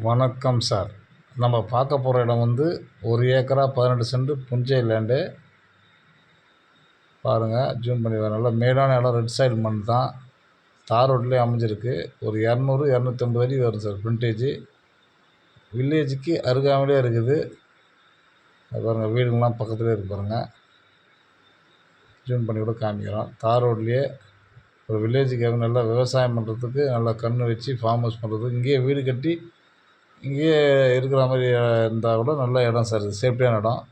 வணக்கம் சார். நம்ம பார்க்க போகிற இடம் வந்து 1 ஏக்கரா 18 சென்ட் புஞ்சை லேண்டு. பாருங்கள், ஜூம் பண்ணி வர நல்லா மேடான இடம். ரெட் சாயில் மண் தான். தார் ரோட்லேயே அமைஞ்சிருக்கு. ஒரு 200 250 அடி வரும் சார் ஃப்ரண்டேஜ். வில்லேஜுக்கு அருகாமையிலே இருக்குது. பாருங்கள், வீடுங்கள்லாம் பக்கத்துலேயே இருக்கு பாருங்கள். ஜூம் பண்ணி கூட காமிக்கிறோம். தார் ரோட்லேயே ஒரு வில்லேஜுக்கு நல்லா விவசாயம் பண்ணுறதுக்கு, நல்லா கன்று வச்சு ஃபார்ம் ஹவுஸ் பண்ணுறதுக்கு, இங்கேயே வீடு கட்டி இங்கேயே இருக்கிற மாதிரி இருந்தால் கூட நல்ல இடம் சார். இது சேஃப்டியான இடம்.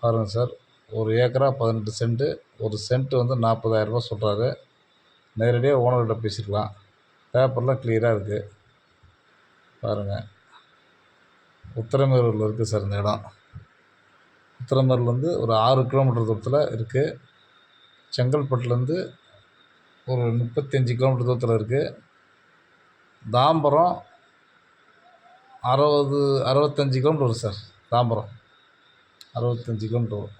பாருங்கள் சார், 1 ஏக்கரா 18 சென்ட்டு. ஒரு சென்ட்டு வந்து 40,000 ரூபா சொல்கிறாரு. நேரடியாக ஓனர்கிட்ட பேசிக்கலாம். பேப்பர்லாம் கிளியராக இருக்குது. பாருங்கள், உத்திரமேரூரில் இருக்குது சார் இந்த இடம். உத்திரமேரூர்லேருந்து ஒரு 6 கிலோமீட்டர் தூரத்தில் இருக்குது. செங்கல்பட்டுலேருந்து ஒரு 35 கிலோமீட்டர் தூரத்தில் இருக்குது. தாம்பரம் 65 கிலோமீட்டர் வரும் சார். தாம்பரம் 65 கிலோமீட்டர் வரும்.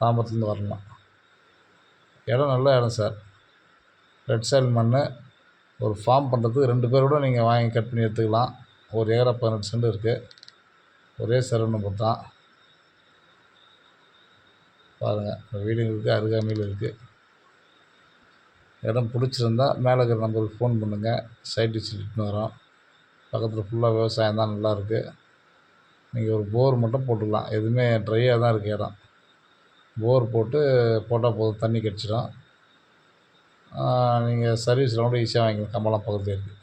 தாம்பரத்துலேருந்து வரலாம். இடம் நல்ல இடம் சார். ரெட் சாயில் மண். ஒரு ஃபார்ம் பண்ணுறதுக்கு 2 பேர் கூட நீங்கள் வாங்கி கட் பண்ணி எடுத்துக்கலாம். 1 ஏக்கரா 18 சென்ட் இருக்குது. ஒரே சர்வே நம்பர் தான். பாருங்கள், வீடுங்களுக்கு அருகாமையில் இருக்குது. இடம் பிடிச்சிருந்தா மேலே இருக்கிற நம்பருக்கு ஃபோன் பண்ணுங்கள். சைட் விசிட் இட்டுன்னு வரோம். பக்கத்தில் ஃபுல்லாக விவசாயம் தான், நல்லாயிருக்கு. நீங்கள் ஒரு போர் மட்டும் போட்டுக்கலாம். எதுவுமே ட்ரையாக தான் இருக்குது இடம். போர் போட்டால் போதும், தண்ணி கிடச்சிடும். நீங்கள் சர்வீஸ்லாம் கூட ஈஸியாக வாங்கிக்கலாம். கம்பெல்லாம் பக்கத்துலேயே இருக்குது.